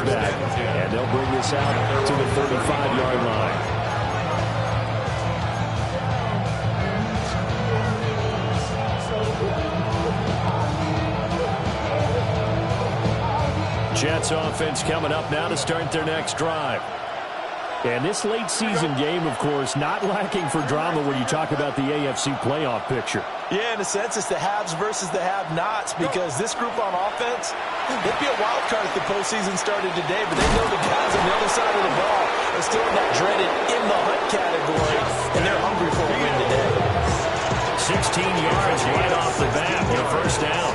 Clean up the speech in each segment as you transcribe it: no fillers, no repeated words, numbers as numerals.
back. And they'll bring this out to the 35-yard line. Jets offense coming up now to start their next drive. And this late season game, of course, not lacking for drama when you talk about the AFC playoff picture. Yeah, in a sense, it's the haves versus the have-nots, because this group on offense, they'd be a wild card if the postseason started today, but they know the guys on the other side of the ball are still in that dreaded in the hunt category, and they're hungry for a win today. 16 yards right off the bat for the first down.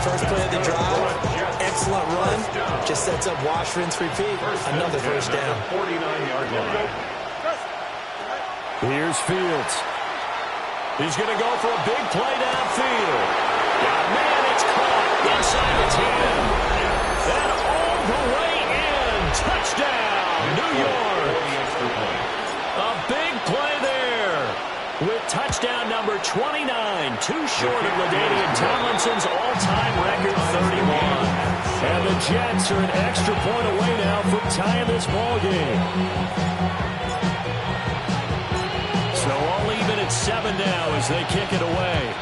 First play of the drive, excellent run, just sets up wash, rinse, repeat. Another first down. 49-yard line. Here's Fields. He's going to go for a big play downfield. Man, it's caught inside the 10. And all the way in. Touchdown, New York. A big play there with touchdown number 29. Too short of LaDainian Tomlinson's all-time record 31. And the Jets are an extra point away now from tying this ball game. So all even at 7 now as they kick it away.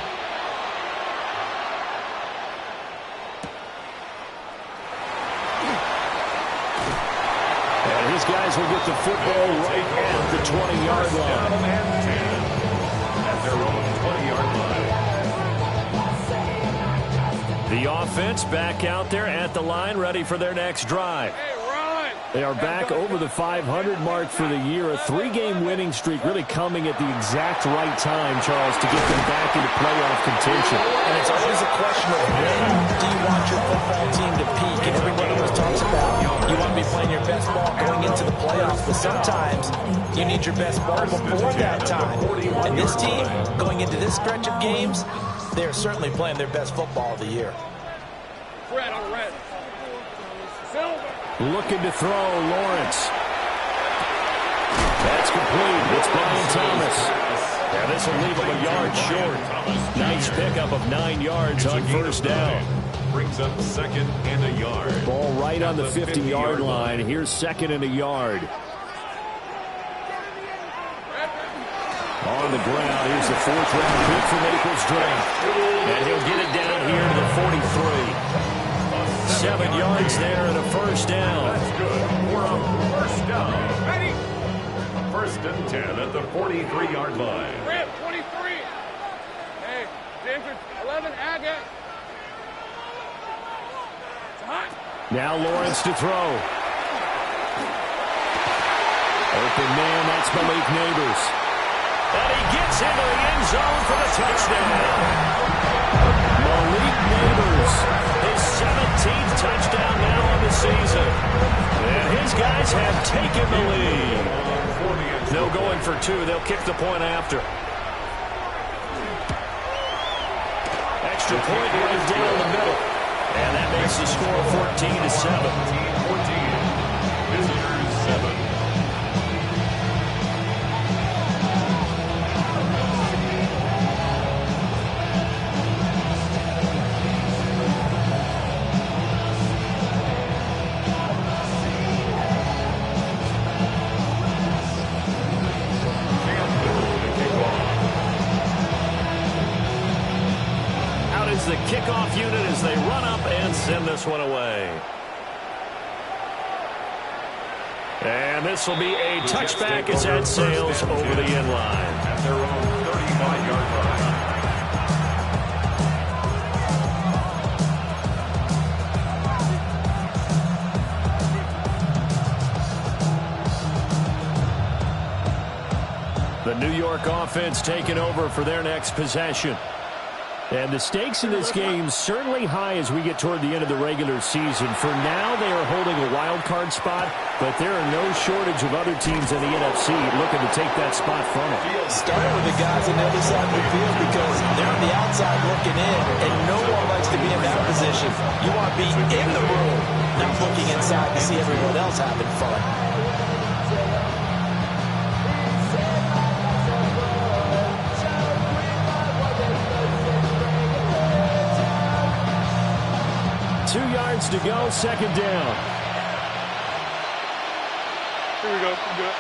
And these guys will get the football right at the 20-yard line. At their own 20-yard line. The offense back out there at the line, ready for their next drive. They are back over the 500 mark for the year. A 3-game winning streak really coming at the exact right time, Charles, to get them back into playoff contention. And it's always a question of when do you want your football team to peak? And everybody always talks about you want to be playing your best ball going into the playoffs, but sometimes you need your best ball before that time. And this team, going into this stretch of games, they are certainly playing their best football of the year. Red on red. Looking to throw, Lawrence. That's complete. It's Brian Thomas. And this will leave him a yard short. Nice pickup of 9 yards on first down. Brings up second and a yard. Ball right on the 50-yard line. Here's second and a yard. On the ground, here's the 4th-round pick for Naples draft. And he'll get it down here to the 43. 7 yards there and a first down. That's good for a first down. Ready? First and 10 at the 43-yard line. 23. Hey, Danger 11, Agate. Now Lawrence to throw. Open man, that's Malik Neighbors. And he gets into the end zone for the touchdown. Malik Neighbors, his 17th touchdown now on the season. And his guys have taken the lead. No going for 2. They'll kick the point after. Extra point right down the middle. And that makes the score 14-7. 14. Visitors 7. The kickoff unit as they run up and send this one away. And this will be a touchback as that sails over the end line. At their own 35-yard line. The New York offense taking over for their next possession. And the stakes in this game certainly high as we get toward the end of the regular season. For now, they are holding a wild card spot, but there are no shortage of other teams in the NFC looking to take that spot from them. Starting with the guys on the other side of the field because they're on the outside looking in, and no one likes to be in that position. You want to be in the room, not looking inside to see everyone else having fun. Two yards to go, second down. Here we go. Good.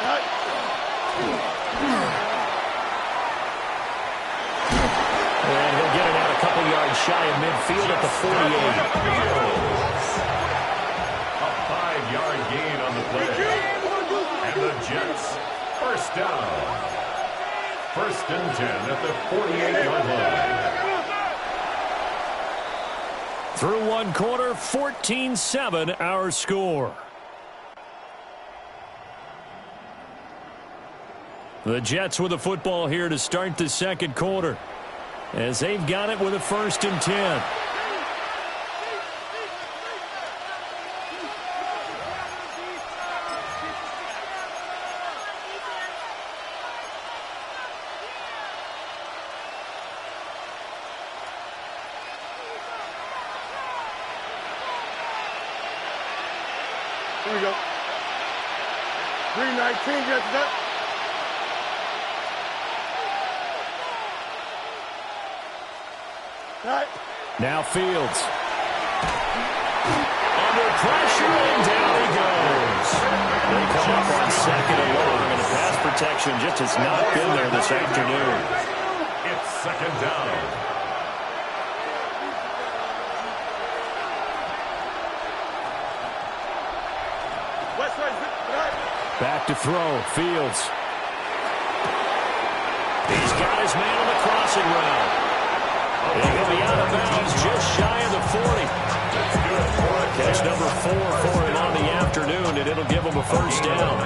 Right. And he'll get it out a couple yards shy of midfield at the 48. A 5-yard gain on the play. And the Jets, first down. 1st and 10 at the 48-yard line. Through one quarter, 14-7 our score. The Jets with the football here to start the second quarter, as they've got it with a 1st and 10. Here we go. 3:19, Jets up. Right. Now Fields. Under pressure, and down he goes. They come up on 2nd and long, and the pass protection just has not been there this afternoon. It's 2nd down. Back to throw, Fields. He's got his man on the crossing route. And he'll be out of bounds just shy of the 40. Catch number 4 for him on the afternoon, and it'll give him a 1st down.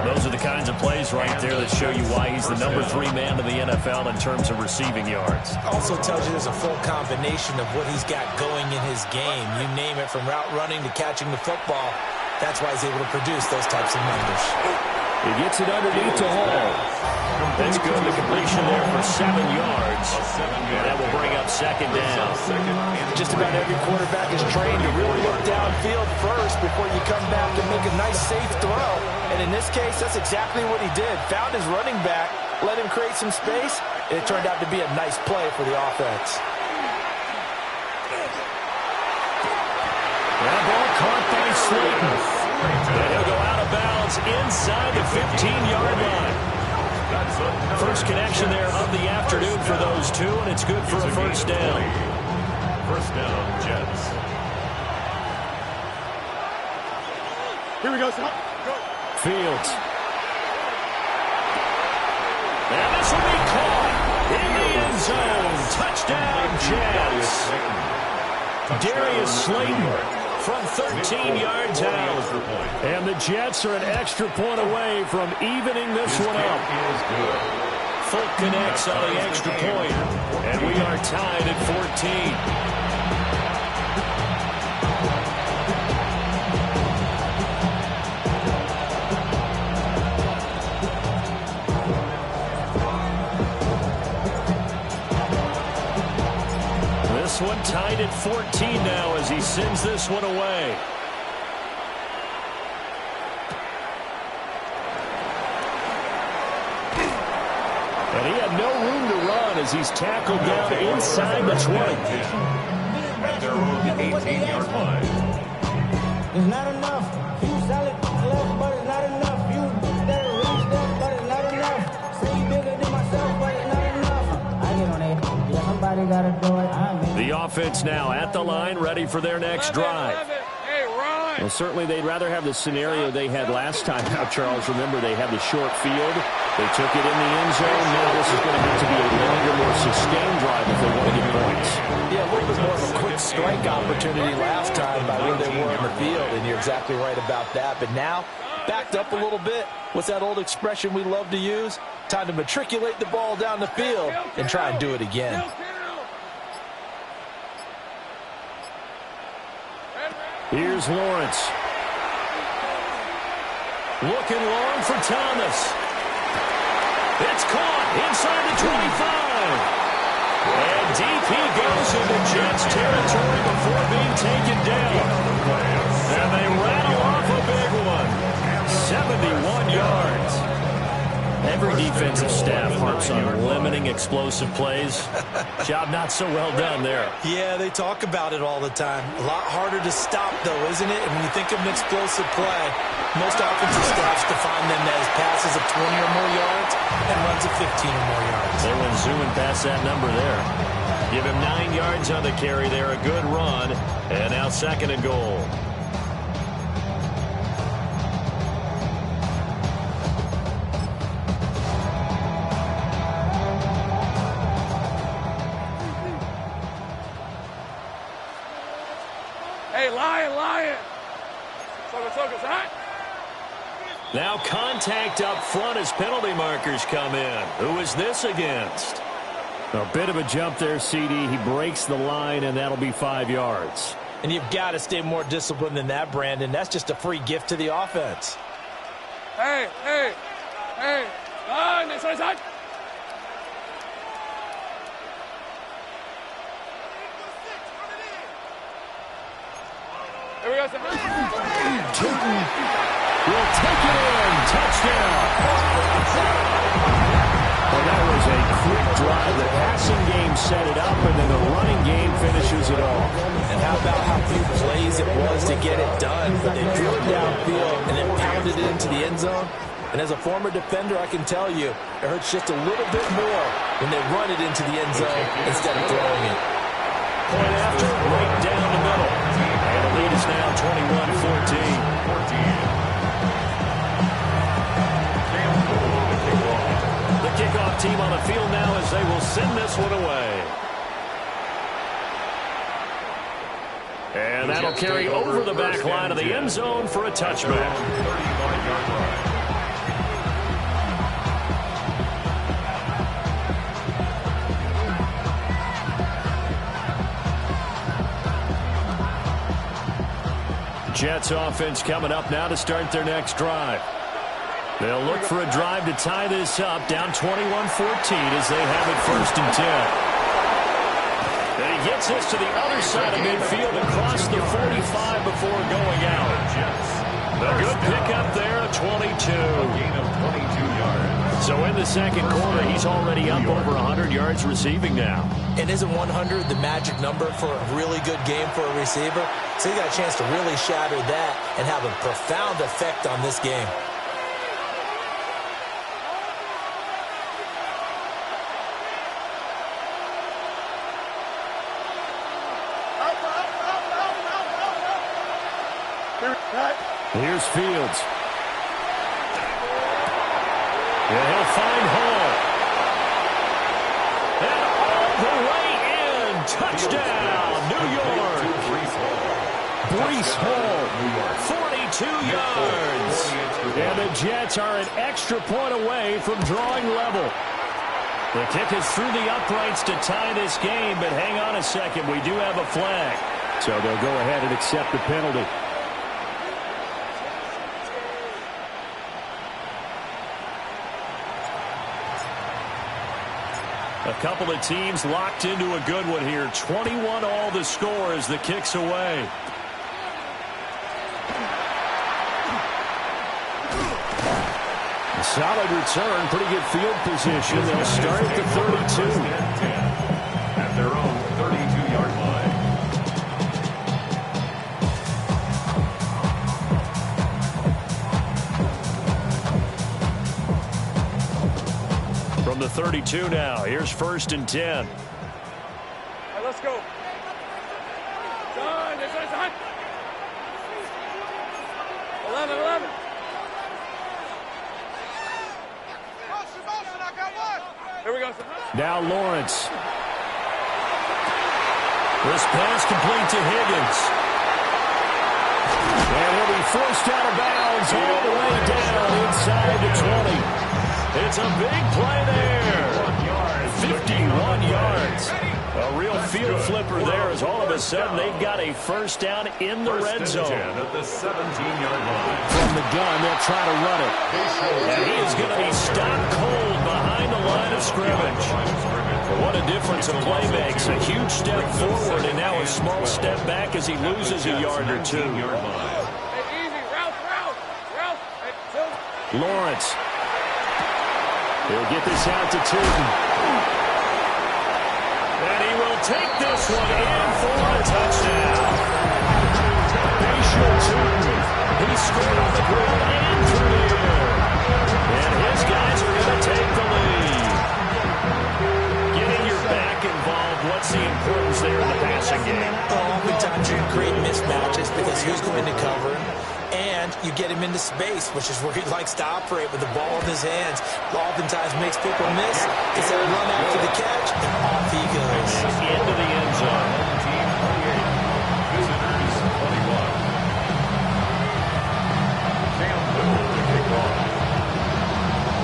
Those are the kinds of plays right there that show you why he's the number 3 man in the NFL in terms of receiving yards. Also tells you there's a full combination of what he's got going in his game. You name it, from route running to catching the football. That's why he's able to produce those types of numbers. He gets it underneath to Hall. That's good. The completion there for 7 yards. And that will bring up 2nd down. Just about every quarterback is trained to really look downfield first before you come back and make a nice, safe throw. And in this case, that's exactly what he did. Found his running back, let him create some space, and it turned out to be a nice play for the offense. That ball caught by Slayton. And he'll go out of bounds inside the 15-yard line. First connection there of the afternoon for those two, and it's good for a 1st down. 1st down, Jets. Here we go, son. Fields. And this will be caught in the end zone. Touchdown, Jets. Darius Slayton from 13 yards out. And the Jets are an extra point away from evening this one up. Folk connects on the extra point, and we are tied at 14. This one tied at 14 now as he sends this one away. And he had no room to run as he's tackled down inside the 20. At their own 18-yard line. It's not enough. You solid left, but it's not enough. You that reach that, but it's not enough. Say you bigger than myself, but it's not enough. I get on it. Yeah, somebody gotta do it. The offense now at the line, ready for their next drive. Hey, Ron. Well, certainly they'd rather have the scenario they had last time out, Charles. Remember, they had the short field. They took it in the end zone. Now this is going to need to be a longer, more sustained drive if they want to get points. Yeah, a little bit more of a quick strike opportunity last time by where they were in the field, and you're exactly right about that. But now, backed up a little bit. What's that old expression we love to use? Time to matriculate the ball down the field and try and do it again. Here's Lawrence. Looking long for Thomas. It's caught inside the 25. And deep he goes into Jets territory before being taken down. And they rattle off a big one. 71 yards. And Every defensive staff harps on limiting explosive plays. Job not so well done there. Yeah, they talk about it all the time. A lot harder to stop, though, isn't it? And when you think of an explosive play, most offensive staffs define them as passes of 20 or more yards and runs of 15 or more yards. They went zooming past that number there. Give him 9 yards on the carry there. A good run. And now 2nd and goal. Hey, lion. Focus, huh? Now contact up front as penalty markers come in. Who is this against? A bit of a jump there, CD. He breaks the line, and that'll be 5 yards. And you've got to stay more disciplined than that, Brandon. That's just a free gift to the offense. Hey. This side. Here we go, Tootin will take it in. Touchdown. Well, that was a quick drive. The passing game set it up, and then the running game finishes it off. And how about how few plays it was to get it done? But they drew it downfield and then pounded it into the end zone. And as a former defender, I can tell you, it hurts just a little bit more when they run it into the end zone instead of throwing it. Point after, right down the middle. And the lead is now 21-14. The kickoff team on the field now as they will send this one away. And that'll carry over the back line of the end zone for a touchback. Jets offense coming up now to start their next drive. They'll look for a drive to tie this up, down 21-14 as they have it 1st and 10. And he gets this to the other side of midfield across the 45 before going out. A good pickup there, 22. A gain of 22 yards. So in the 2nd quarter, he's already up over 100 yards receiving now. And isn't 100 the magic number for a really good game for a receiver? So he got a chance to really shatter that and have a profound effect on this game. Here's Fields. Yeah, he'll find Hall. And all the way in. Touchdown, New York. Breece Hall, 42 yards. And the Jets are an extra point away from drawing level. The kick is through the uprights to tie this game, but hang on a second. We do have a flag. So they'll go ahead and accept the penalty. A couple of teams locked into a good one here. 21 all the score as the kick's away. A solid return, pretty good field position. They'll start at the 32. At their own 32-yard line. From the 32 now, here's 1st and 10. Hey, let's go. John, this is hot. 11. Here we go. Now Lawrence. This pass complete to Higgins. And he'll be forced out of bounds all the way down inside the 20. It's a big play there. 51 yards. A real field flipper there as all of a sudden they've got a 1st down in the red zone. At the 17-yard line. From the gun, they'll try to run it. And he is going to be stopped cold behind the line of scrimmage. What a difference a play makes. A huge step forward and now a small step back as he loses a yard or two. Hey, easy. Route. Lawrence. He'll get this out to Tootin. And he will take this one in for a touchdown. Tootin. He's scored on the ground and through the air. And his guys are going to take the lead. Getting your back involved, what's the importance there in the passing game? Oftentimes you create mismatches because who's going to cover him? And you get him into space, which is where he likes to operate with the ball in his hands. Oftentimes makes people miss. Gets that run after the catch, and off he goes. Into the end zone. Team 28, visitors 21. Cam Little to kick off.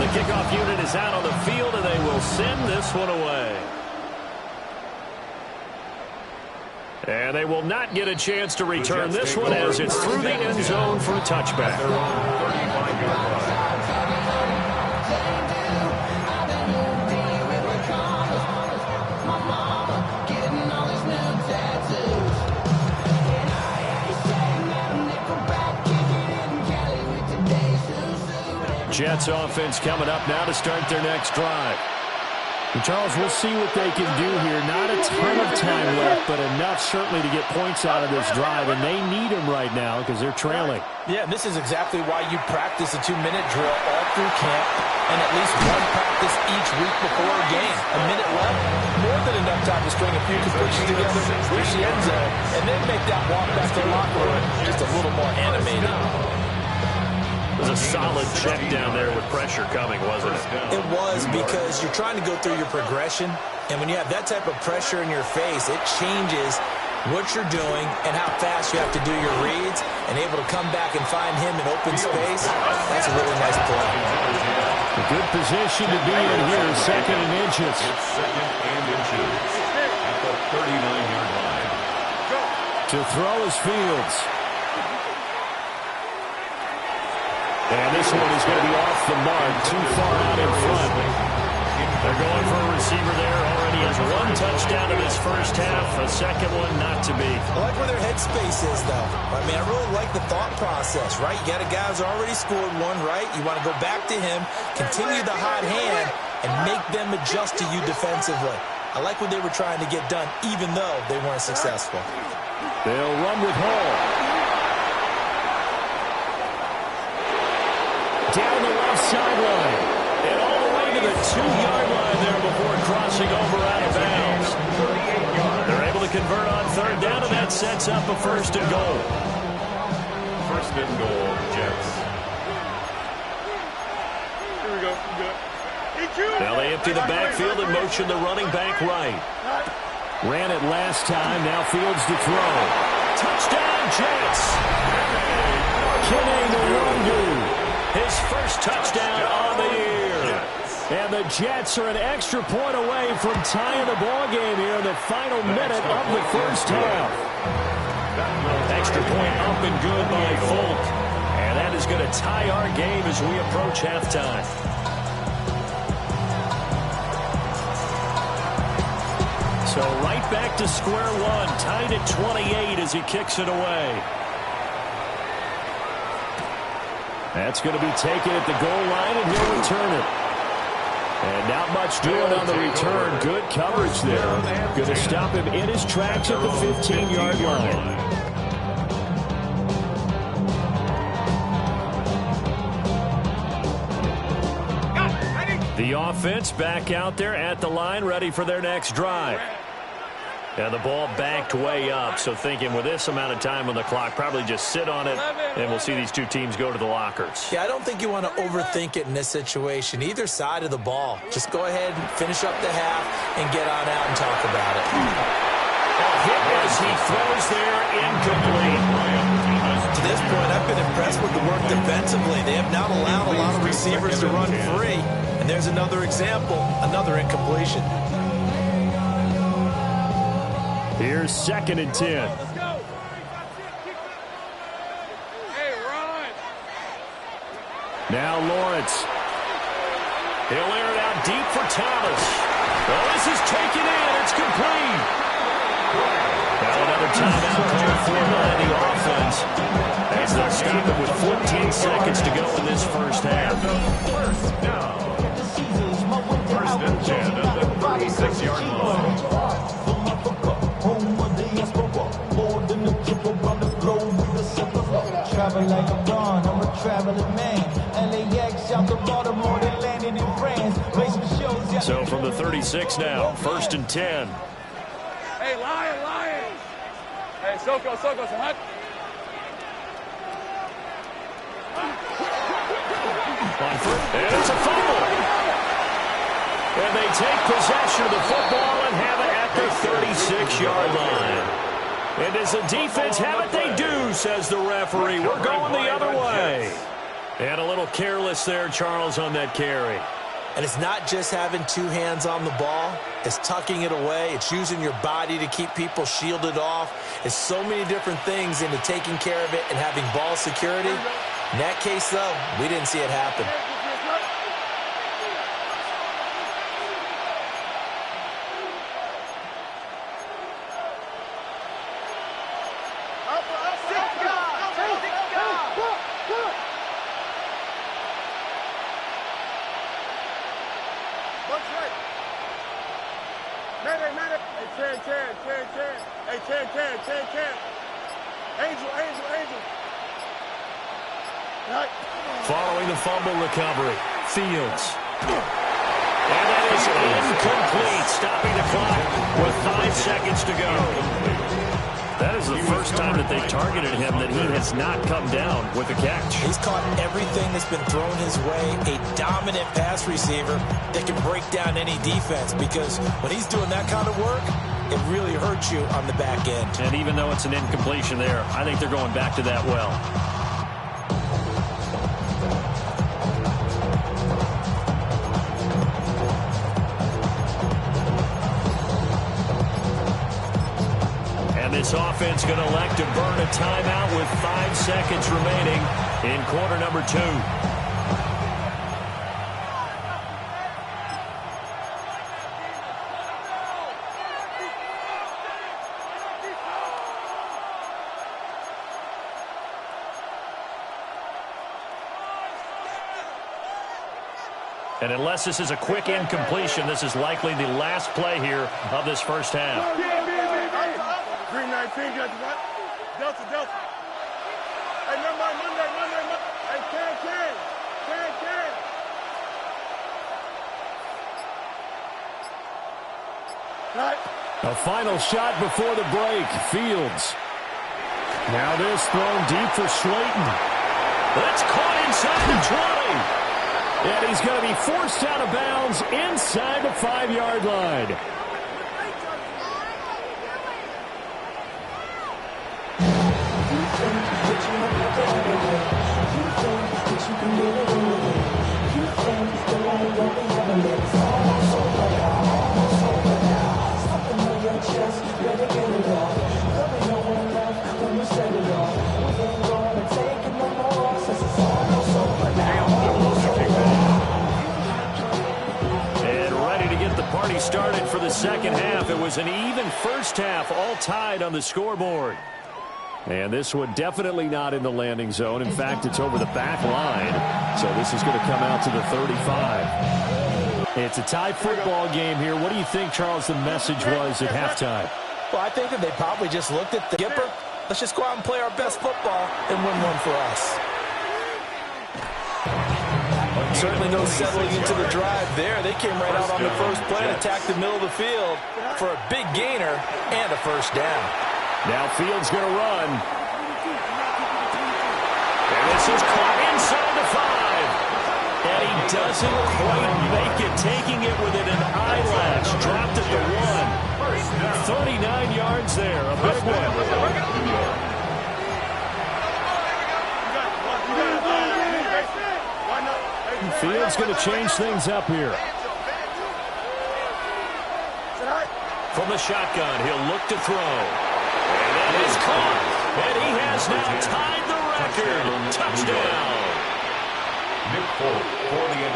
The kickoff unit is out on the field, and they will send this one away. And they will not get a chance to return this one as it's through the end zone for a touchback. They're on 35-yard line. Jets offense coming up now to start their next drive. And Charles, we'll see what they can do here. Not a ton of time left, but enough certainly to get points out of this drive, and they need them right now because they're trailing. Yeah, this is exactly why you practice a 2-minute drill all through camp and at least one practice each week before a game. A minute left, more than enough time to string a few completions together, reach the end zone, and then make that walk back to the locker room just a little more animated. It was a solid check down there with pressure coming, wasn't it? It was, because you're trying to go through your progression, and when you have that type of pressure in your face, it changes what you're doing and how fast you have to do your reads, and able to come back and find him in open space. That's a really nice play. A good position to be in here, second and inches. It's second and inches at the 39-yard line. To throw is Fields. And this one is going to be off the mark, too far out in front. They're going for a receiver there. Already has one touchdown in this first half. A second one not to be. I like where their headspace is, though. I mean, I really like the thought process, right? You got a guy who's already scored one, right? You want to go back to him, continue the hot hand, and make them adjust to you defensively. I like what they were trying to get done, even though they weren't successful. They'll run with Hall. Down the left sideline. And all the way to the 2-yard line there before crossing over out of bounds. They're able to convert on third down, and that sets up a first and goal. First and goal, Jets. Here we go. Good. Now they empty the backfield and motion the running back right. Ran it last time. Now Fields to throw. Touchdown, Jets. Kenny Nwangwu. His first touchdown on the year. And the Jets are an extra point away from tying the ball game here in the final minute of the first half. Extra point up and good by Folk. And that is going to tie our game as we approach halftime. So right back to square one, tied at 28 as he kicks it away. That's going to be taken at the goal line, and he'll return it. And not much doing on the return. Good coverage there. Going to stop him in his tracks at the 15-yard line. The offense back out there at the line, ready for their next drive. And the ball backed way up, so thinking with this amount of time on the clock, probably just sit on it, and we'll see these two teams go to the lockers. Yeah, I don't think you want to overthink it in this situation. Either side of the ball. Just go ahead and finish up the half and get on out and talk about it. Hit as he throws there, incomplete. To this point, I've been impressed with the work defensively. They have not allowed a lot of receivers to run free. And there's another example, another incompletion. Here's second and 10. Let's go. Hey, run. Now Lawrence. He'll air it out deep for Thomas. Well, this is taken in. It's complete. Now another timeout called for by the offense. As they'll stop it with 14 seconds to go in this first half. First down. 36-yard line. Travel like a dawn, I'm a traveling man. LAX out to Baltimore, they landed in France. Play some shows. So from the 36 now, 1st and 10. Hey, Lion. Hey, Soko, hot. And it's a fumble. And they take possession of the football and have it at the 36-yard line. And does the defense have it? They do, says the referee. We're going the other way. And a little careless there, Charles, on that carry. And it's not just having two hands on the ball. It's tucking it away. It's using your body to keep people shielded off. It's so many different things into taking care of it and having ball security. In that case, though, we didn't see it happen. Following the fumble recovery, Fields. And that is incomplete, stopping the clock with 5 seconds to go. That is the first time that they've targeted him that he has not come down with a catch. He's caught everything that's been thrown his way. A dominant pass receiver that can break down any defense, because when he's doing that kind of work, it really hurts you on the back end. And even though it's an incompletion there, I think they're going back to that well. This offense going to elect to burn a timeout with 5 seconds remaining in quarter number 2. And unless this is a quick incompletion, this is likely the last play here of this first half. Green 19, Delta. Hey, Monday. Hey, can. A final shot before the break. Fields. Now this thrown deep for Slayton. That's caught inside the 20. And he's going to be forced out of bounds inside the 5-yard line. Started for the second half. It was an even first half, all tied on the scoreboard. And this one definitely not in the landing zone. In fact, it's over the back line. So this is going to come out to the 35. It's a tie football game here. What do you think, Charles, the message was at halftime? Well, I think that they probably just looked at the Gipper. Let's just go out and play our best football and win one for us. Certainly no settling into the drive there. They came right out on the first play and attacked the middle of the field for a big gainer and a first down. Now Fields going to run. And this is caught inside the 5. And he doesn't quite make it, taking it within an eyelash. Dropped at the 1. 39 yards there, a big one. Fields going to change things up here. From the shotgun, he'll look to throw. And that is caught. And he has now tied the record. Touchdown.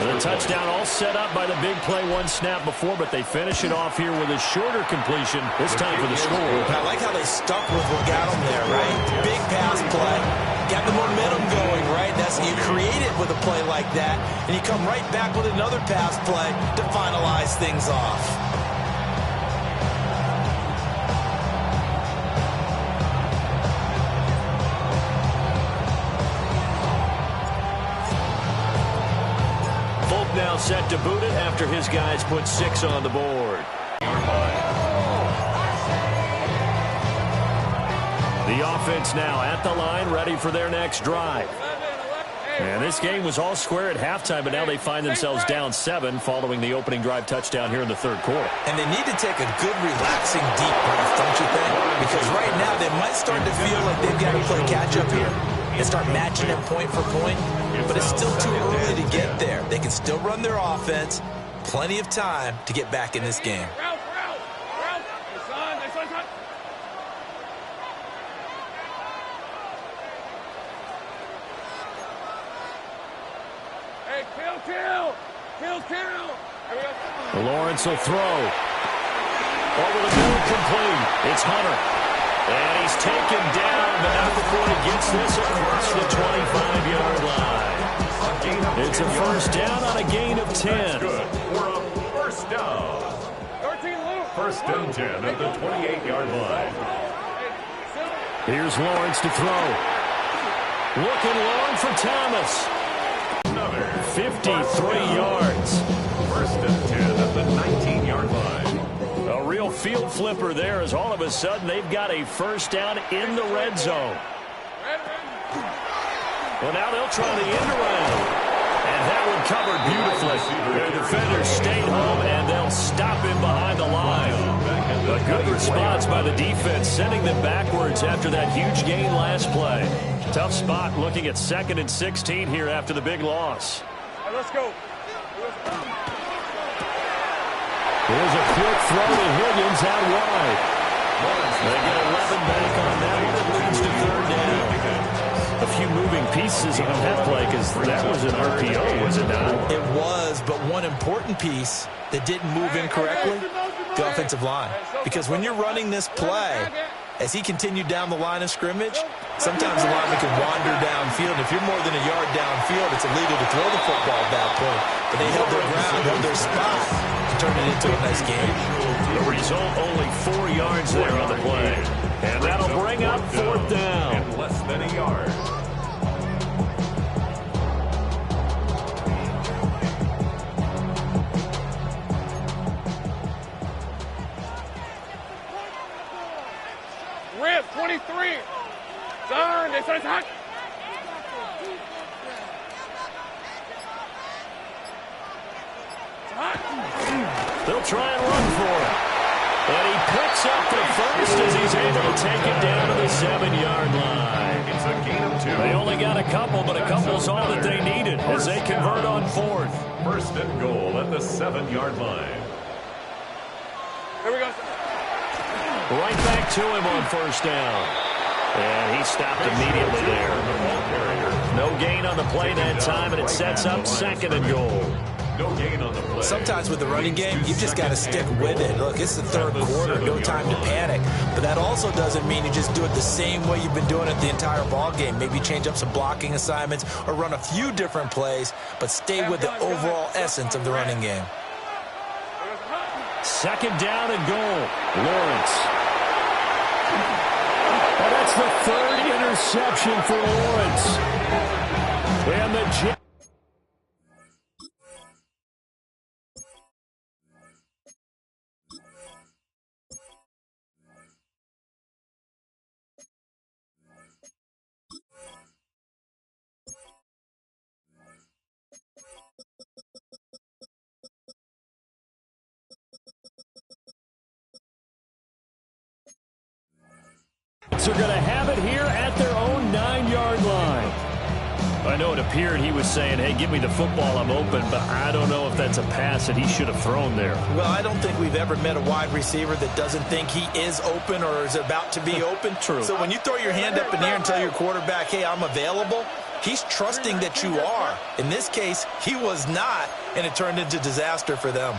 The touchdown all set up by the big play, one snap before, but they finish it off here with a shorter completion, this time for the score. I like how they stuck with what got them there, right? Big pass play. Got the momentum going, right? You create it with a play like that, and you come right back with another pass play to finalize things off. now set to boot it after his guys put 6 on the board. The offense now at the line, ready for their next drive. And this game was all square at halftime, but now they find themselves down 7 following the opening drive touchdown here in the third quarter. And they need to take a good, relaxing, deep breath, don't you think? Because right now they might start to feel like they've got to play catch-up here and start matching them point for point. But it's still too early to get there. They can still run their offense. Plenty of time to get back in this game. Lawrence will throw. Over the middle, complete. It's Hunter. And he's taken down, but not before he gets this across the 25-yard line. It's a first down on a gain of 10. Good for a first down. First and 10 at the 28-yard line. Here's Lawrence to throw. Looking long for Thomas. 53 yards. First and 10 at the 19-yard line. A real field flipper there as all of a sudden they've got a first down in the red zone. Well, now they'll try the end around. And that one covered beautifully. Their defenders stayed home, and they'll stop him behind the line. A good response by the defense, sending them backwards after that huge gain last play. Tough spot looking at 2nd and 16 here after the big loss. Let's go. Here's a quick throw to Higgins out wide. They get 11 back on that one. It leads to third down. A few moving pieces on that play because that was an RPO, was it not? It was, but one important piece that didn't move incorrectly, the offensive line. Because when you're running this play, as he continued down the line of scrimmage, sometimes the lineman can wander downfield. If you're more than a yard downfield, it's illegal to throw the football at that point. But they held their ground, held their spot, and turned it into a nice game. The result, only 4 yards there on the play. And that'll bring up fourth down. And less than a yard. Rip, 23. Son, they say hot. They'll try and run for it. And he picks up the first as he's able to take it down to the 7-yard line. It's a gain of 2. They only got a couple, but a couple's all that they needed as they convert on fourth. First and goal at the 7-yard line. Here we go. Right back to him on first down. And he stopped immediately there. No gain on the play that time, and it sets up 2nd and goal. No gain on the play. Sometimes with the running game, you've just got to stick with it. Look, it's the third quarter, no time to panic. But that also doesn't mean you just do it the same way you've been doing it the entire ball game. Maybe change up some blocking assignments or run a few different plays, but stay with the overall essence of the running game. 2nd down and goal. Lawrence. Oh, that's the 3rd interception for Lawrence. And the Jets. Are going to have it here at their own 9-yard line. I know it appeared he was saying, hey, give me the football, I'm open, but I don't know if that's a pass that he should have thrown there. Well, I don't think we've ever met a wide receiver that doesn't think he is open or is about to be open. True. So when you throw your hand up in the air and tell your quarterback, hey, I'm available, he's trusting that you are. In this case, he was not, and it turned into disaster for them.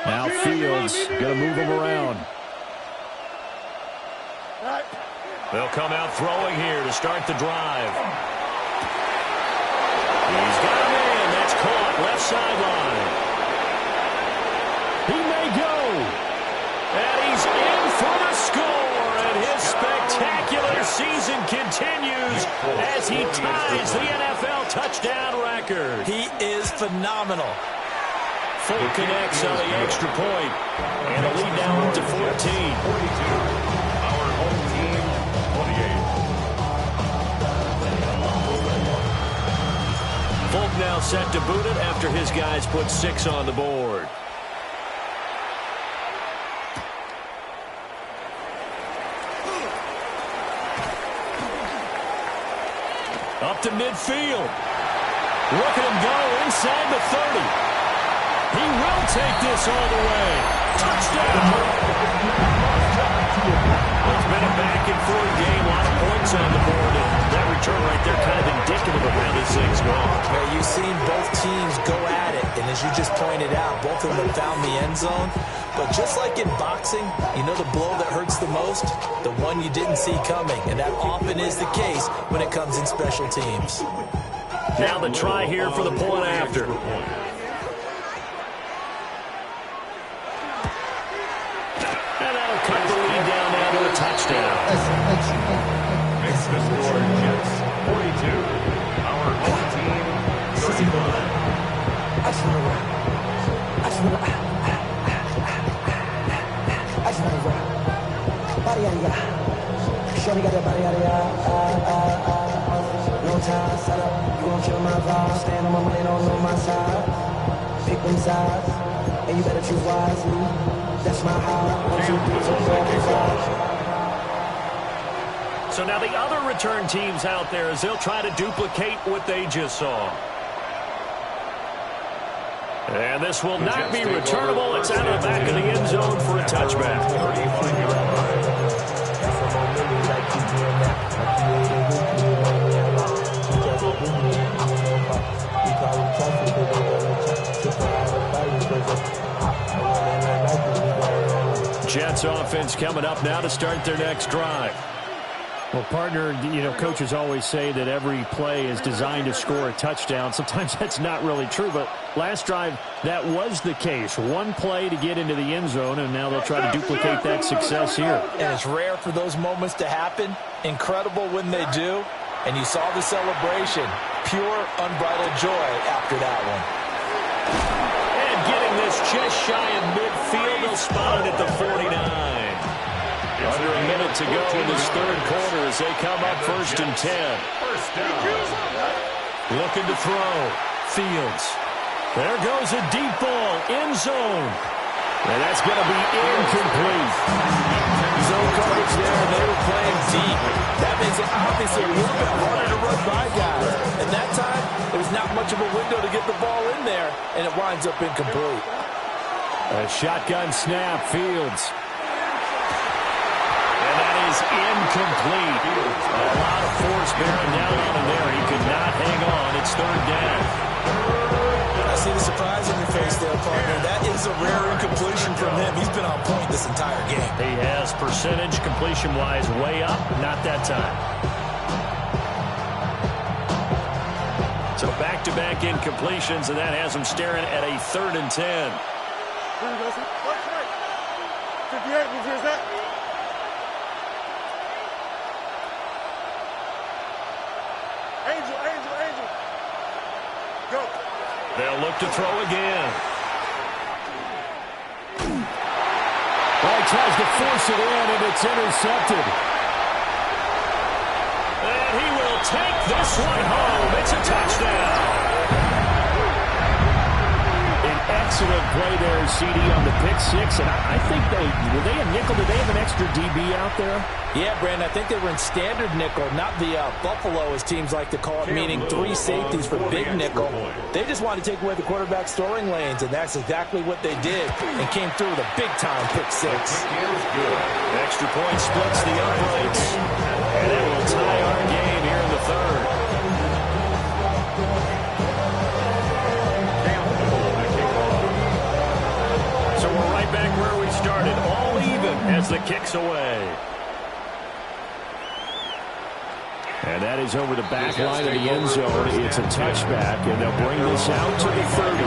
Now Fields going to move him around. They'll come out throwing here to start the drive. He's got a man. That's caught. Left sideline. He may go. And he's in for the score. And his spectacular season continues as he ties the NFL touchdown record. He is phenomenal. Full connects on the extra point. And the lead now up to 14. 42. Our home team, 28. Folk now set to boot it after his guys put 6 on the board. Up to midfield. Look at him go inside the 30. He will take this all the way. Touchdown! It's been a back-and-forth game. A lot of points on the board. And that return right there kind of indicative of how this thing's going. Yeah, you've seen both teams go at it. And as you just pointed out, both of them found the end zone. But just like in boxing, you know the blow that hurts the most? The one you didn't see coming. And that often is the case when it comes in special teams. Now the try here for the point after. And that'll cut the lead down now to a touchdown. Makes the score Jets 42. Our home team 35. Shorty got that body, no time, set up, you gon' kill my vibe. Stand on my money, don't know my side. Pick them sides, and you better choose wisely. That's my high. 1, 2, 3, 4, 5. So now the other return teams out there as they'll try to duplicate what they just saw. And this will not be returnable. It's out of the back of the end zone for a touchback. 35-yard line. Jets offense coming up now to start their next drive. Well, partner, you know, coaches always say that every play is designed to score a touchdown. Sometimes that's not really true, but last drive, that was the case. One play to get into the end zone, and now they'll try to duplicate that success here. And it's rare for those moments to happen. Incredible when they do. And you saw the celebration. Pure, unbridled joy after that one. And getting this just shy of midfield, they'll spot it at the 49. Under a minute to go in this third quarter as they come up 1st and 10. First down. Looking to throw. Fields. There goes a deep ball. End zone. And that's going to be incomplete. Zone coverage there, and they were playing deep. That makes it obviously a little bit harder to run by guys. And that time, there was not much of a window to get the ball in there, and it winds up incomplete. A shotgun snap. Fields. Is incomplete. A lot of force bearing down on him there. He could not hang on. It's 3rd down. I see the surprise in your face there, partner. That is a rare incompletion from him. He's been on point this entire game. He has percentage completion-wise way up. Not that time. So back-to-back incompletions, and that has him staring at a 3rd and 10. Here we go, sir. 58, here's that. Angel. Go. They'll look to throw again. Well, he tries to force it in, and it's intercepted. And he will take this one home. It's a touchdown. An excellent play there, CD, on the pick six. And I think were they a nickel? Did they have an extra DB out there? Yeah, Brandon, I think they were in standard nickel, not the Buffalo, as teams like to call it, meaning 3 safeties for big nickel. They just wanted to take away the quarterback's throwing lanes, and that's exactly what they did, and came through with a big-time pick six. Extra point splits the uprights. And it will tie our game here in the 3rd. So we're right back where we started, all even as the kick's away. And that is over the back line of the end zone. It's a touchback, and they'll bring this out to the 30.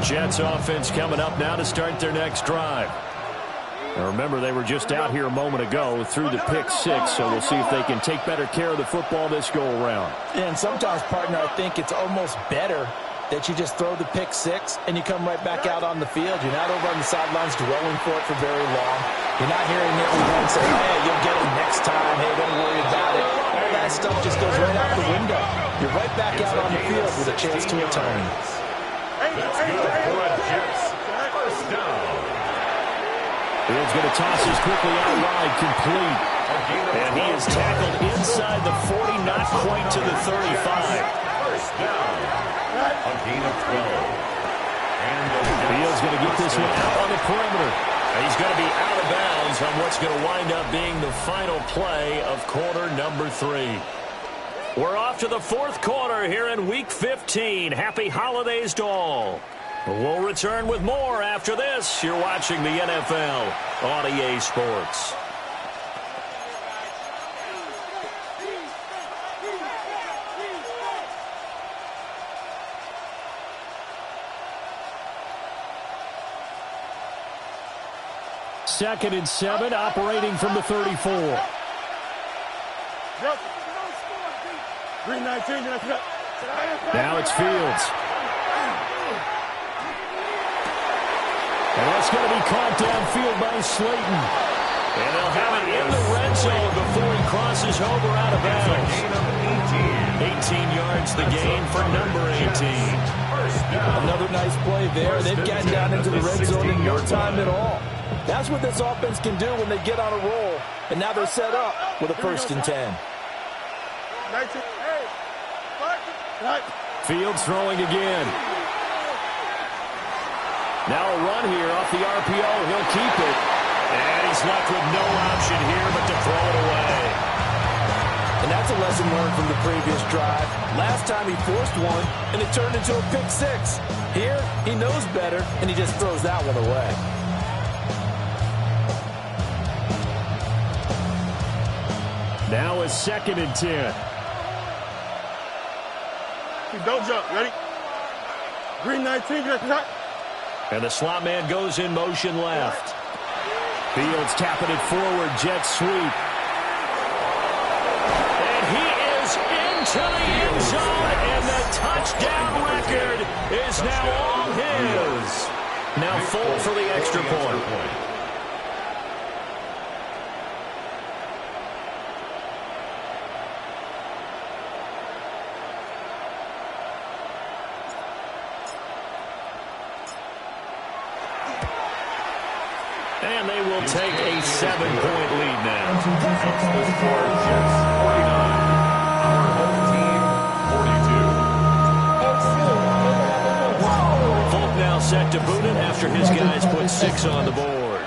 Jets offense coming up now to start their next drive. Now remember, they were just out here a moment ago through the pick six, so we'll see if they can take better care of the football this go-around. And sometimes, partner, I think it's almost better that you just throw the pick six and you come right back out on the field. You're not over on the sidelines dwelling for it for very long. You're not hearing everyone say, hey, you'll get it next time. Hey, don't worry about it. All that stuff just goes right out the window. You're right back out on the field with a chance to atone. Let's go for a Jets first down. Fields going to toss this quickly out wide, complete. And he is tackled inside the 40, not quite to the 35. First down. A gain of 12. And Fields going to get this one out on the perimeter. And he's going to be out of bounds on what's going to wind up being the final play of quarter number 3. We're off to the fourth quarter here in Week 15. Happy holidays to all. We'll return with more after this. You're watching the NFL on EA Sports. Second and 7, operating from the 34. Now it's Fields. And that's going to be caught downfield by Slayton. And they'll have it in the red zone before he crosses over out of bounds. 18 yards the gain for number 18. Another nice play there. They've gotten down into the red zone in no time at all. That's what this offense can do when they get on a roll. And now they're set up with a first and 10. Fields throwing again. Now a run here off the RPO. He'll keep it. And he's left with no option here but to throw it away. And that's a lesson learned from the previous drive. Last time he forced one, and it turned into a pick six. Here, he knows better, and he just throws that one away. Now a second and 10. Don't jump. Ready? Green 19. And the slot man goes in motion left. Fields tapping it forward. Jet sweep. And he is into the end zone. And the touchdown record is now all his. Now full for the extra point. And they will take a 7-point lead now. The score, Jets 49. Our home team 42. Folk now set to boot it after his guys put 6 on the board.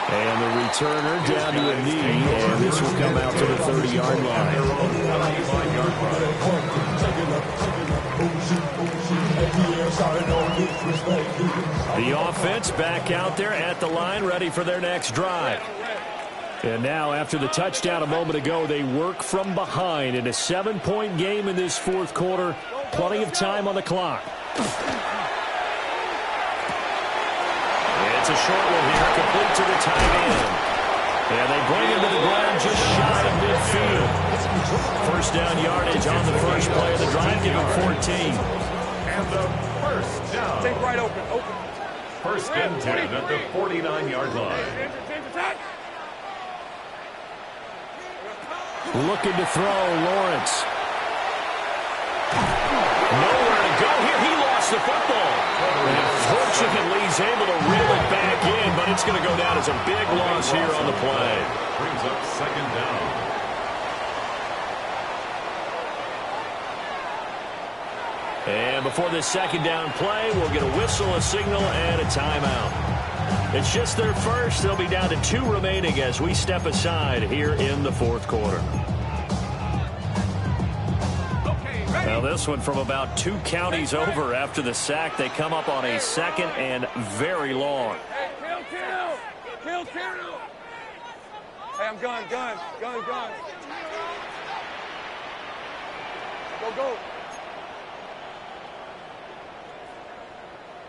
And the returner down to a knee, and this will come out to the 30-yard line. The offense back out there at the line, ready for their next drive. And now, after the touchdown a moment ago, they work from behind in a 7-point game in this fourth quarter. Plenty of time on the clock. It's a short one here, complete to the tight end. And they bring him to the ground just shy of midfield. First down yardage on the first play of the drive, give him 14. And the first down. Take right open. First and 10 at the 49-yard line. Looking to throw, Lawrence. Nowhere to go here. He lost the football. And fortunately, he's able to reel it back in, but it's going to go down as a big loss here on the play. Brings up second down. And before this second down play, we'll get a whistle, a signal, and a timeout. It's just their first. They'll be down to 2 remaining as we step aside here in the fourth quarter. Now this one from about 2 counties over after the sack. They come up on a second and very long. Kill. Hey, I'm gun. Go, go.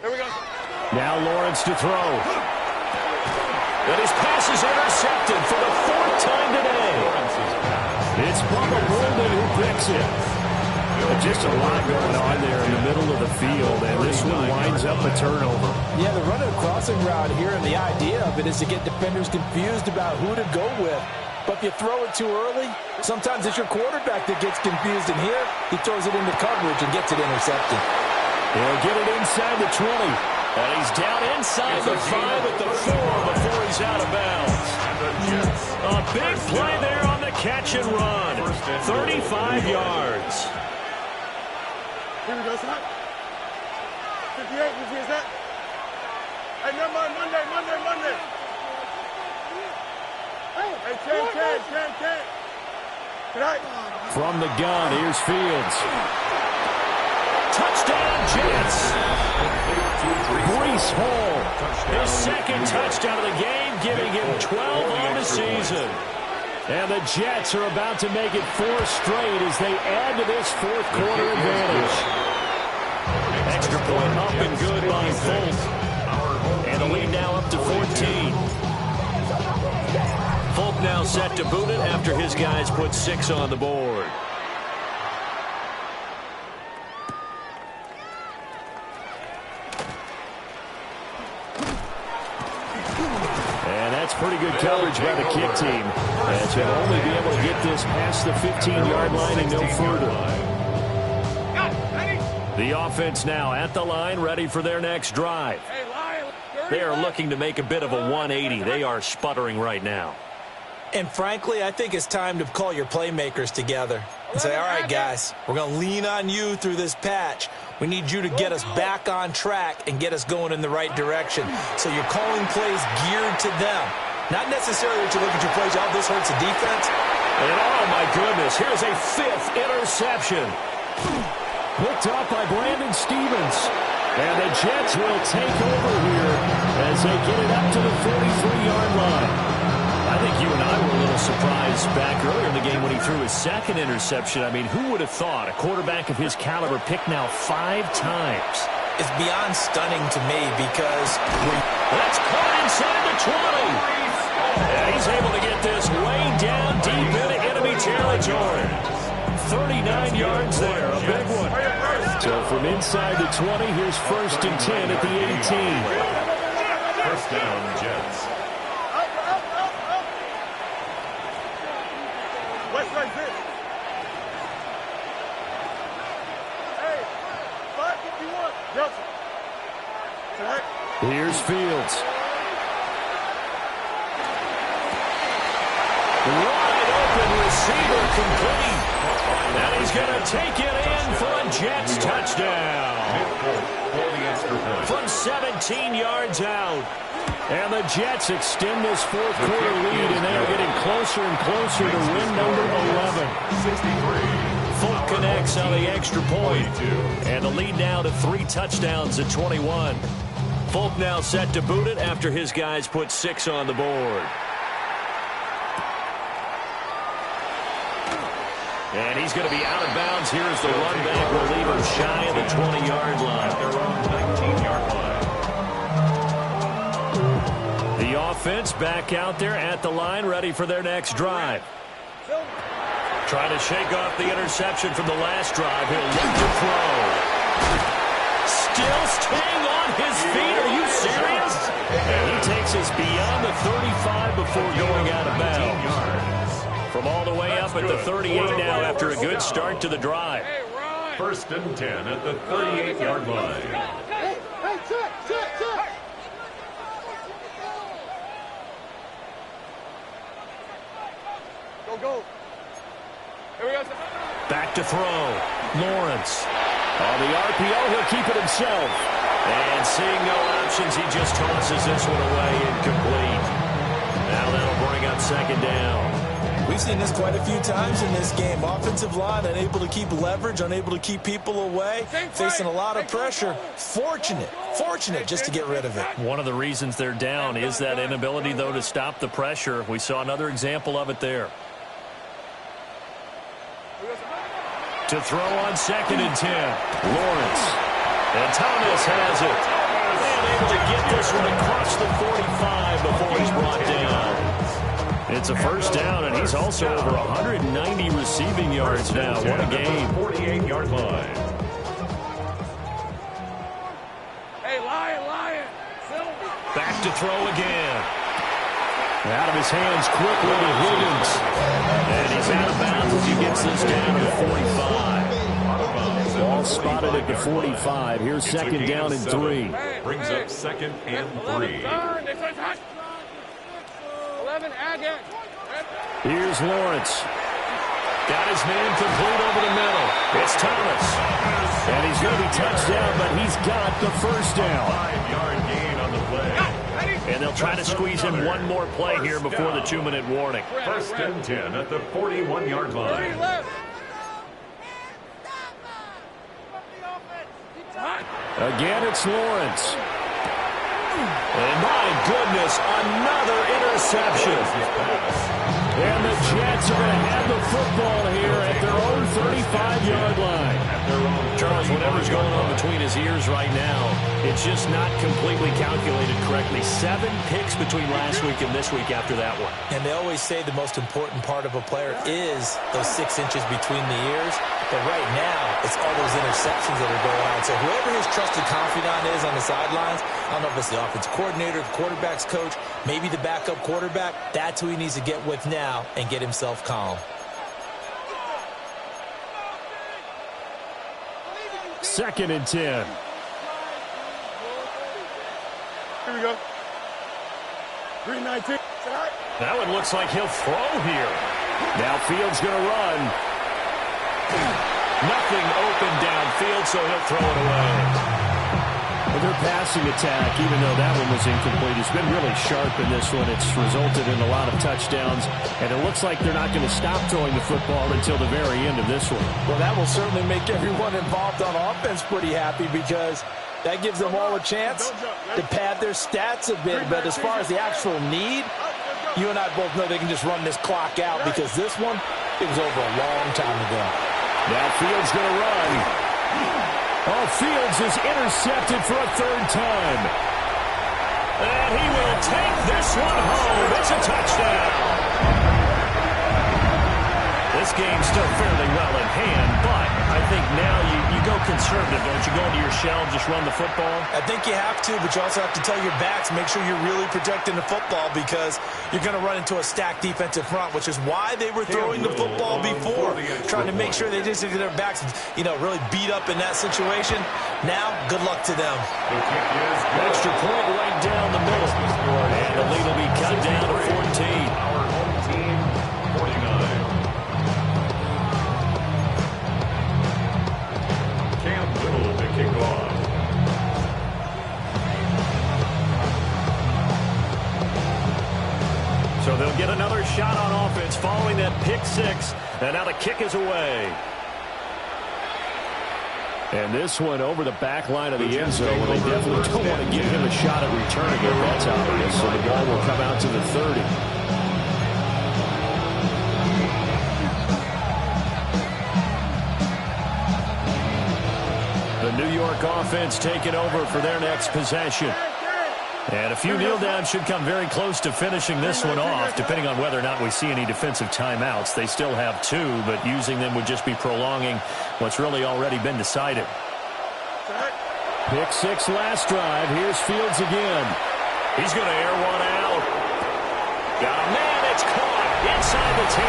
Here we go. Now Lawrence to throw. And his pass is intercepted for the 4th time today. It's Bubba Bolden who picks it. Just a lot going on there in the middle of the field, and this one winds up a turnover. Yeah, they're running a crossing route here, and the idea of it is to get defenders confused about who to go with. But if you throw it too early, sometimes it's your quarterback that gets confused, and here he throws it into coverage and gets it intercepted. He'll get it inside the 20. And he's down inside the 5 at the 4 before he's out of bounds. A big play there on the catch and run. 35 yards. Here we go, son. 58, you see that? Hey, never mind, Monday. Hey, Ken. Tonight. From the gun, here's Fields. Touchdown, Jets. Breece Hall. His 2nd touchdown of the game, giving him 12 on the season. And the Jets are about to make it 4 straight as they add to this 4th quarter advantage. Extra point up and good by Folk. And the lead now up to 14. Folk now set to boot it after his guys put 6 on the board. Pretty good coverage by the kick team, as he'll only be able to get this past the 15-yard line and no further. The offense now at the line, ready for their next drive. They are looking to make a bit of a 180. They are sputtering right now. And frankly, I think it's time to call your playmakers together and say, all right, guys, we're going to lean on you through this patch. We need you to get us back on track and get us going in the right direction. So you're calling plays geared to them. Not necessarily that you look at your plays, oh, this hurts the defense. And oh, my goodness, here's a 5th interception. Picked up by Brandon Stevens. And the Jets will take over here as they get it up to the 43-yard line. I think you and I were a little surprised back earlier in the game when he threw his 2nd interception. I mean, who would have thought a quarterback of his caliber picked now 5 times? It's beyond stunning to me because that's caught inside the 20. And he's able to get this way down deep into enemy territory. 39 yards there, a big one. So from inside the 20, here's 1st and 10 at the 18. 1st down, Jets. What's like this? Hey, 551. Johnson. Tonight. Here's Fields. Wide open receiver complete. And he's going to take it in for a Jets touchdown. From 17 yards out. And the Jets extend this 4th quarter lead, and they are getting closer and closer to win number 11. 63. Folk connects on the extra point. And the lead now to 3 touchdowns at 21. Folk now set to boot it after his guys put 6 on the board. And he's going to be out of bounds here as the run back will leave him shy of the 20-yard line. Their own 19-yard line. The offense back out there at the line, ready for their next drive. Trying to shake off the interception from the last drive. He'll look to throw. Still staying on his feet. Are you serious? And he takes us beyond the 35 before going out of bounds. From all the way up at the 38 now after a good start to the drive. 1st and 10 at the 38-yard line. Go. Here we go. Back to throw. Lawrence. On the RPO, he'll keep it himself. And seeing no options, he just tosses this one away incomplete. Now that'll bring up 2nd down. We've seen this quite a few times in this game. Offensive line unable to keep leverage, unable to keep people away, facing a lot of pressure. Fortunate just to get rid of it. One of the reasons they're down is that inability, though, to stop the pressure. We saw another example of it there. To throw on 2nd and 10. Lawrence. And Thomas has it. And able to get this one across the 45 before he's brought down. It's a first down, and he's also over 190 receiving yards now. What a game. 48-yard line. Hey, Lion. Back to throw again. Out of his hands quickly to Higgins. And he's out of bounds as he gets this down to the 45. Ball spotted at the 45. Here's 2nd down and 3. Brings up 2nd and 3. 11, again. Here's Lawrence. Got his man complete over the middle. It's Thomas. And he's going to be touched down, but he's got the first down. 5-yard gain on the play. And they'll try to squeeze in one more play here before the 2-minute warning. 1st and 10 at the 41-yard line. Again, it's Lawrence. And my goodness, another interception. And the Jets are going to have the football here at their own 35-yard line. Charles, whatever's going on between his ears right now, it's just not completely calculated correctly. 7 picks between last week and this week after that one. And they always say the most important part of a player is those 6 inches between the ears. But right now, it's all those interceptions that are going on. So whoever his trusted confidant is on the sidelines, I don't know if it's the offensive coordinator, the quarterback's coach, maybe the backup quarterback, that's who he needs to get with now and get himself calm. 2nd and 10. Here we go. 319. That one looks like he'll throw here. Now Fields going to run. Nothing open downfield, so he'll throw it away. Well, their passing attack, even though that one was incomplete, has been really sharp in this one. It's resulted in a lot of touchdowns, and it looks like they're not going to stop throwing the football until the very end of this one. Well, that will certainly make everyone involved on offense pretty happy because that gives them all a chance to pad their stats a bit. But as far as the actual need, you and I both know they can just run this clock out because this one, it was over a long time ago. Now Fields going to run. Oh, Fields is intercepted for a 3rd time. And he will take this one home. It's a touchdown. This game's still fairly well in hand, but I think now you go conservative, don't you? Go into your shell and just run the football? I think you have to, but you also have to tell your backs, make sure you're really protecting the football because you're going to run into a stacked defensive front, which is why they were throwing the football before, trying to make sure they just get their backs, really beat up in that situation. Now, good luck to them. Extra point right down the middle. And the lead will be cut down to 14. Our home team, 49. To kick off. So they'll get another shot on offense following that pick 6. And now the kick is away. And this one over the back line of the end zone. Well, they definitely don't want to give him a shot at returning it. That's obvious. So the ball will come out to the 30. The New York offense taking over for their next possession. And a few kneel downs should come very close to finishing this one off, depending on whether or not we see any defensive timeouts. They still have 2, but using them would just be prolonging what's really already been decided. Pick 6 last drive. Here's Fields again. He's going to air one out. Got a man. It's caught inside the 10.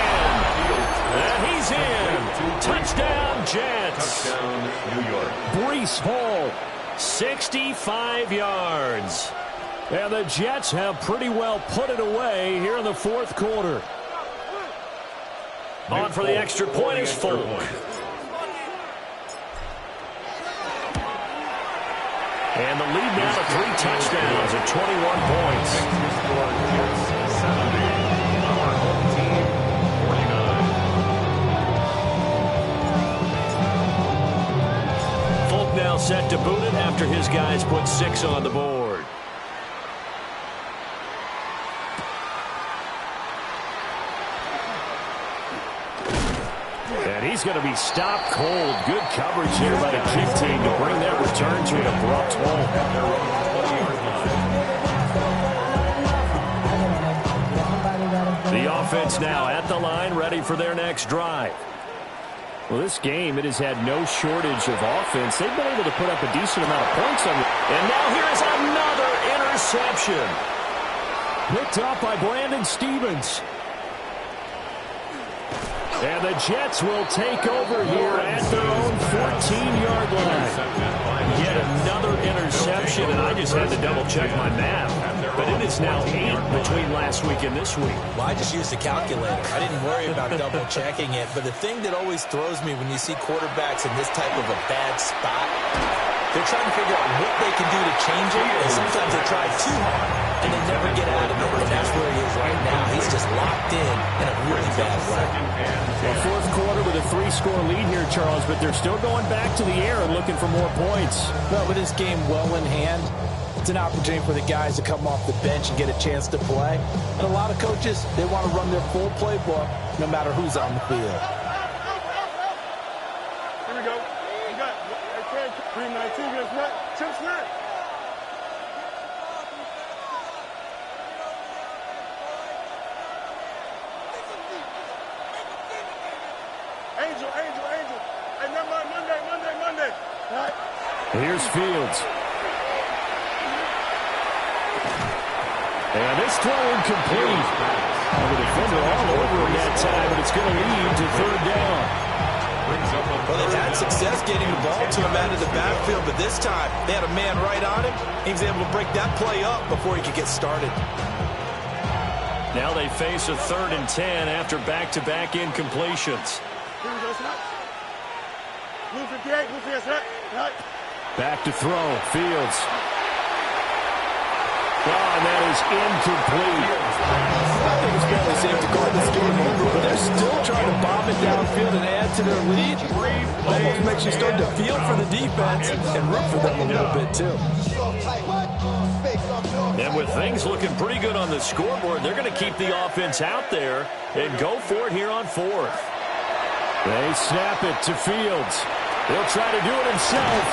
And he's in. Touchdown, Jets. Touchdown, New York. Breece Hall, 65 yards. And the Jets have pretty well put it away here in the 4th quarter. On for the extra point is Folk. And the lead now to 3 touchdowns at 21 points. Our home team, 49. Folk now set to boot it after his guys put 6 on the board. And And he's going to be stopped cold. Good coverage here by the kick team to bring that return to an abrupt halt. The offense now at the line, ready for their next drive. Well, this game, it has had no shortage of offense. They've been able to put up a decent amount of points on it. And now here is another interception. Picked up by Brandon Stevens. And the Jets will take over here at their own 14-yard line. Yet another interception, and I just had to double-check my math. But it is now 8 between last week and this week. Well, I just used a calculator. I didn't worry about double-checking it. But the thing that always throws me when you see quarterbacks in this type of a bad spot, they're trying to figure out what they can do to change it, and sometimes they try too hard, and they never get out of it. And that's where he is right now. He's just locked in a really bad way. Well, fourth quarter with a 3-score lead here, Charles, but they're still going back to the air and looking for more points. Well, with this game well in hand, it's an opportunity for the guys to come off the bench and get a chance to play. And a lot of coaches, they want to run their full playbook no matter who's on the field. Here we go. We got 319 against what? Chip Smith. Angel. Hey, never mind. Monday. All right. Here's Fields. And this throw incomplete. The defender all over him that time, but it's going to lead to third down. Well, they've had success getting the ball to him out of the backfield, but this time they had a man right on him. He was able to break that play up before he could get started. Now they face a 3rd and 10 after back-to-back incompletions. Here we go, snap. Blue 58, snap. Right. Back to throw. Fields. Oh, and that is incomplete. I think it's fairly safe to call this game over, but they're still trying to bomb it downfield and add to their lead. Almost makes you start to feel for the defense and root for them a little bit, too. And with things looking pretty good on the scoreboard, they're going to keep the offense out there and go for it here on 4th. They snap it to Fields. He'll try to do it himself.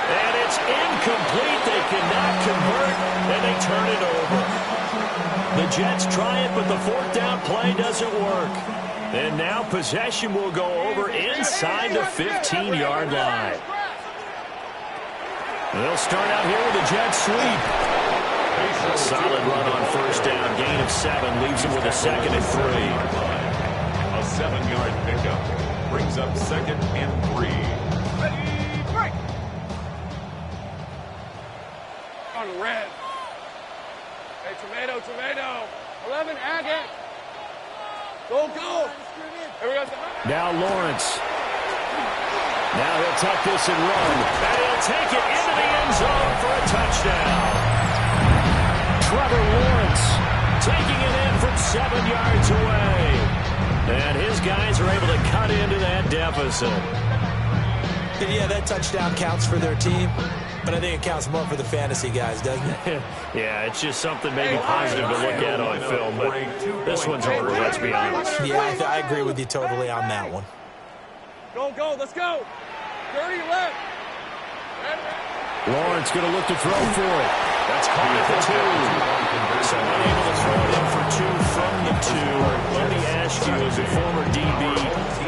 And it's incomplete. They cannot convert, and they turn it over. The Jets try it, but the 4th down play doesn't work. And now possession will go over inside the 15-yard line. They'll start out here with a jet sweep. A solid run on 1st down. Gain of 7 leaves them with a 2nd and 3. A 7-yard pickup brings up 2nd and 3. On the red. Hey, tomato. 11, Agate. Go. Here we go. Now Lawrence. Now he'll tuck this and run. And he'll take it into the end zone for a touchdown. Trevor Lawrence taking it in from 7 yards away. And his guys are able to cut into that deficit. Yeah, that touchdown counts for their team. But I think it counts more for the fantasy guys, doesn't it? Yeah, it's just something maybe positive to look at on film, but this one's over, let's be honest. Yeah, I agree with you totally on that one. Go, let's go. 30 left. Lawrence going to look to throw for it. That's caught at the 2. So unable to throw it in for 2 from the 2. Let me ask you, as a former DB,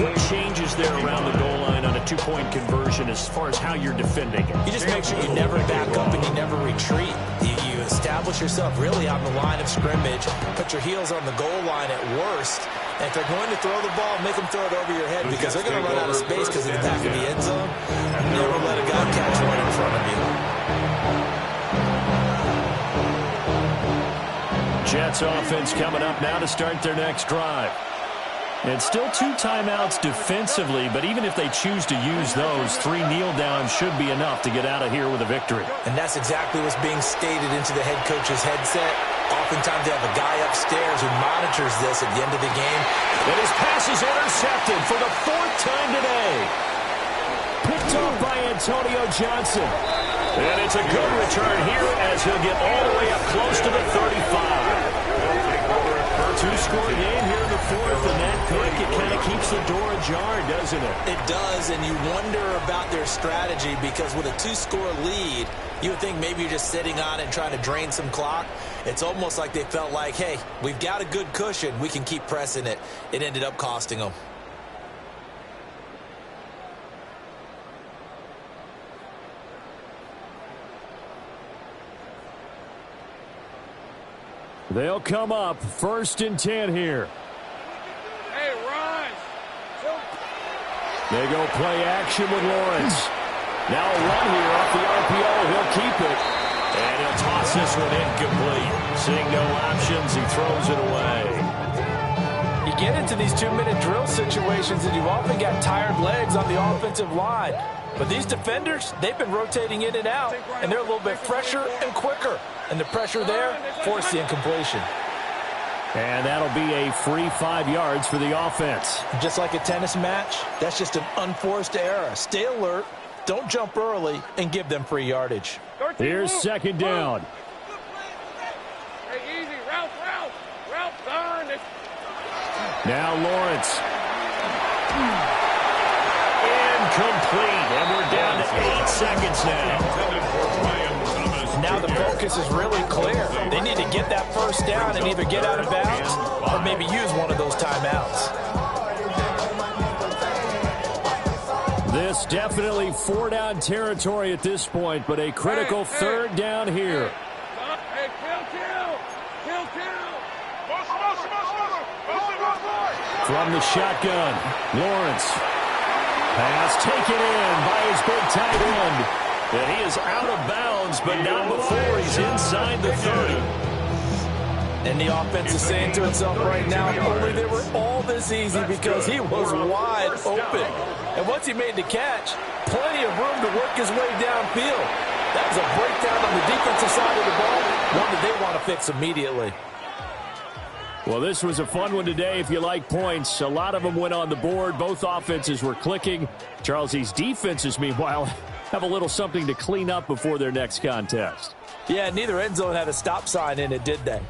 what changes there around the goal line on a 2-point conversion as far as how you're defending it? You just make sure you never back up and you never retreat. You establish yourself really on the line of scrimmage, put your heels on the goal line at worst, and if they're going to throw the ball, make them throw it over your head because they're going to run out of space because of the back of the end zone. Never let a guy catch one in front of you. Jets offense coming up now to start their next drive. And still 2 timeouts defensively, but even if they choose to use those, 3 kneel downs should be enough to get out of here with a victory. And that's exactly what's being stated into the head coach's headset. Oftentimes they have a guy upstairs who monitors this at the end of the game. And his pass is intercepted for the 4th time today. Picked off by Antonio Johnson. And it's a good return here as he'll get all the way up close to the 35. 2 one-score game here in the fourth, and that pick, it kind of keeps the door ajar, doesn't it? It does, and you wonder about their strategy because with a 2-score lead, you would think maybe you're just sitting on it and trying to drain some clock. It's almost like they felt like, hey, we've got a good cushion. We can keep pressing it. It ended up costing them. They'll come up 1st and 10 here. Hey, Ron. They go play action with Lawrence. Now a run here off the RPO. He'll keep it. And he'll toss this one incomplete. Seeing no options, he throws it away. You get into these 2-minute drill situations and you've often got tired legs on the offensive line. But these defenders, they've been rotating in and out, and they're a little bit fresher and quicker. And the pressure there forced the incompletion. And that'll be a free 5 yards for the offense. Just like a tennis match, that's just an unforced error. Stay alert, don't jump early, and give them free yardage. Here's 2nd down. Hey, easy. Route, done. Now Lawrence. Incomplete. And we're down to 8 seconds now. Now the focus is really clear. They need to get that 1st down and either get out of bounds or maybe use one of those timeouts. This definitely 4-down territory at this point, but a critical 3rd down here. Hey, kill. From the shotgun, Lawrence. Pass taken in by his big tight end. And he is out of bounds, but not before he's inside the 30. And the offense is saying to itself right now, only they were all this easy because he was wide open. And once he made the catch, plenty of room to work his way downfield. That was a breakdown on the defensive side of the ball, one that they want to fix immediately. Well, this was a fun one today if you like points. A lot of them went on the board. Both offenses were clicking. Charles, these defenses, meanwhile, have a little something to clean up before their next contest. Yeah, neither end zone had a stop sign in it, did they?